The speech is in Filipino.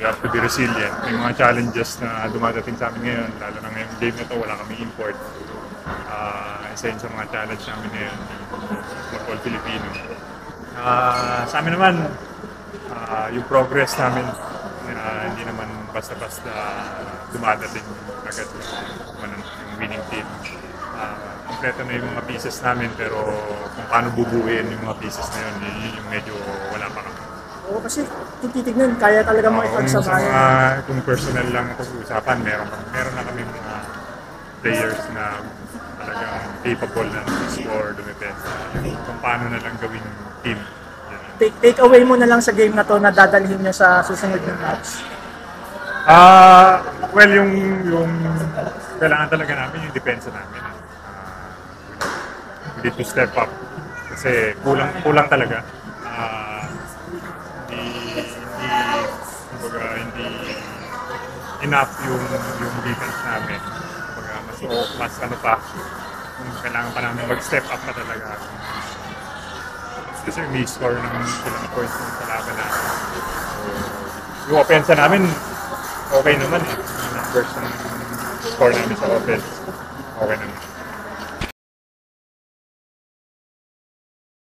we have to be resilient. May mga challenges na dumadating sa amin ngayon, lalo na ngayong game na to, wala kami import. Isa yun sa mga challenge namin ngayon, football Filipino. Sa amin naman, yung progress namin, hindi naman basta-basta dumadating agad yung winning team. Kompleto na yung mga pieces namin, pero kung paano bubuuin yung mga pieces na yun, yun yung medyo wala pa kami. Oo, kasi kung titignan, kaya talaga makipagsabayan. Kung personal lang ito usapan, meron na kami mga players na talagang capable na score, dumipensa. Kung paano na lang gawing team. Take away mo na lang sa game na to na dadalhin nyo sa susunod ng match. Well, yung kailangan talaga namin yung depensa namin. We need to step up kasi kulang talaga. Hindi enough yung defense namin. Mas ano pa, kailangan pa namin mag-step up pa talaga. Kasi may score ng ilang points sa laban natin. Yung offense namin, okay naman eh. Yung numbers ng score namin sa offense, okay naman.